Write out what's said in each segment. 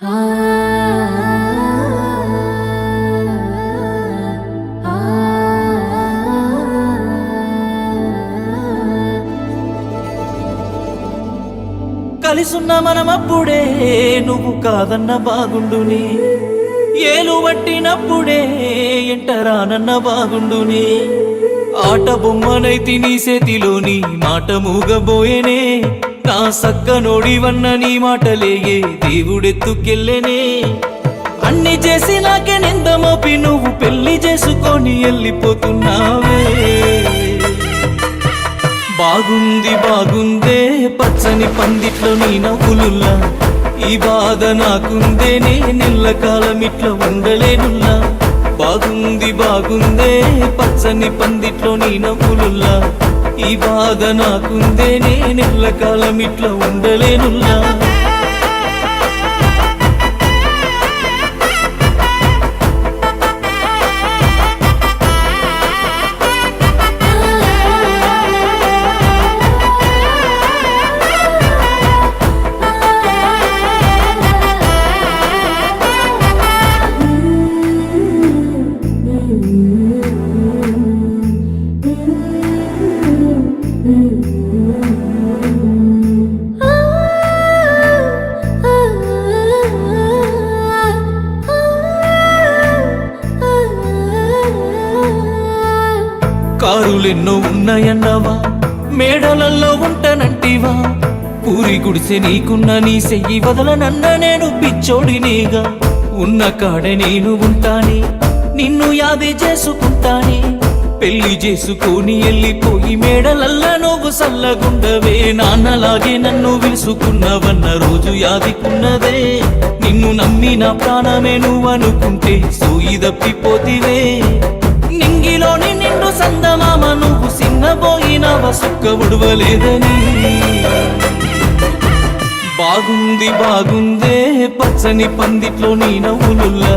కలిసున్న మనమప్పుడే నువ్వు కాదన్న బాగుండుని, ఏలు పట్టినప్పుడే ఎంటరానన్న బాగుండుని, ఆట బొమ్మనైతి నీ చేతిలోని మాట మూగబోయేనే, నా సక్కనోడివన్న నీ మాటలేగే దేవుడెత్తుకెళ్ళేనే. అన్ని చేసి నాకే నింద మోపి నువ్వు పెళ్లి చేసుకొని వెళ్ళిపోతున్నావే. బాగుంది బాగుందే పచ్చని పందిట్లో నీ నవ్వులుల్లా, ఈ బాధ నాకుందే నే నెల్లకాలం ఇట్లా ఉండలేనుల్లా. బాగుంది బాగుందే పచ్చని పందిట్లో నీ నవ్వులుల్లా, ఈ బాధ నాకుందే నే నెల్లకాలం ఇట్లా ఉండలేనుల్లా. కారులెన్నో ఉన్నాయన్నావా, మేడలల్లో ఉంటానంటివా, పూరి గుడిసె నీకున్న నీ సెయ్యి వదలనన్న నేను పిచ్చోడినేగా. ఉన్న కాడే నేను ఉంటానే, నిన్ను యాది చేసుకుంటానే, పెళ్లి చేసుకొని వెళ్ళిపోయి మేడలల్లా నువ్వు సల్లగుండవే. నాన్నలాగే నన్ను విలుసుకున్నవన్న రోజు యాదికున్నదే, నిన్ను నమ్మి నా ప్రాణమే నువ్వనుకుంటే సూయి దప్పిపోతివే. నింగిలోని నిండు సందమామ నువ్వు సిన్నబోయినవ సుక్క ఉడవలేదని. బాగుంది బాగుందే పచ్చని పందిట్లో నీ నవ్వులుల్లా,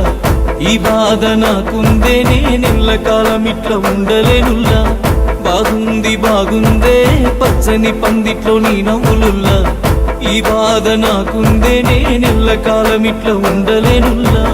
ఈ బాధ నాకుందే నే నెల్లకాలం ఇట్లా ఉండలేనుల్లా. బాగుంది బాగుందే పచ్చని పందిట్లో నీ నవ్వులుల్లా, ఈ బాధ నాకుందే నే నెల్లకాలం ఇట్లా ఉండలేనుల్లా.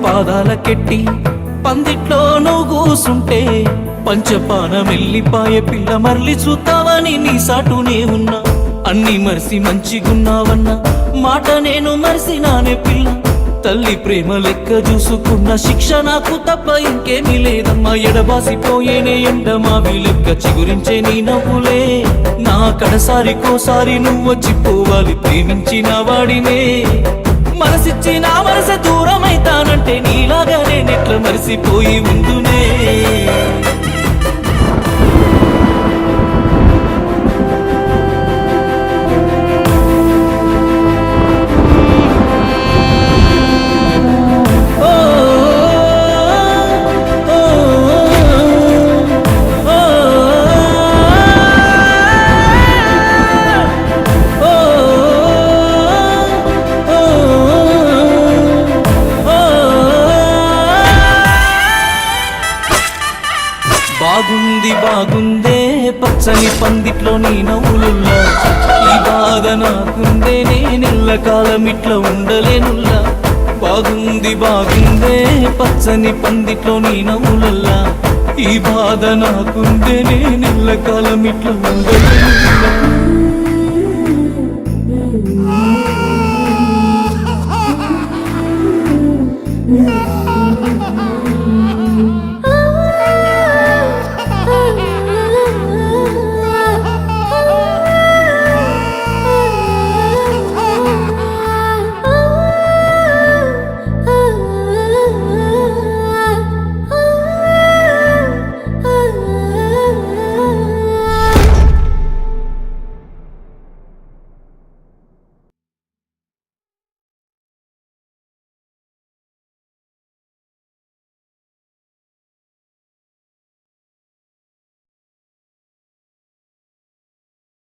పాదాలకెట్టి పందిట్లో నువ్వు కూసుంటే పంచపానం వెళ్ళిపాయే పిల్ల మరలి చూద్దావని నీ సాటునే ఉన్నా. అన్ని మరిసి మంచిగున్నావన్న మాట నేను మరిసినానే పిల్ల, తల్లి ప్రేమ లెక్క చూసుకున్న శిక్ష నాకు తప్ప ఇంకేమీ లేదమ్మా. ఎడబాసిపోయేనే ఎండమావి లెక్క చిగురించే నీ నవ్వులే, నా కడసారికోసారి నువ్వొచ్చిపోవాలి ప్రేమించిన వాడినే. మనసిచ్చి నా మనస దూరమైతానంటే నీలాగా నేనెట్లా మరిసిపోయి ఉందునే. బాగుంది బాగుందే పచ్చని పందిట్లో నీ నవ్వులుల్లా, ఈ బాధ నాకుందే నే నెల్లకాలం ఇట్లా ఉండలేనుల్లా. బాగుంది బాగుందే పచ్చని పందిట్లో నీ నవ్వులల్లా, ఈ బాధ నాకుందే నే నెల్లకాలం ఇట్లా ఉండలేనుల్లా.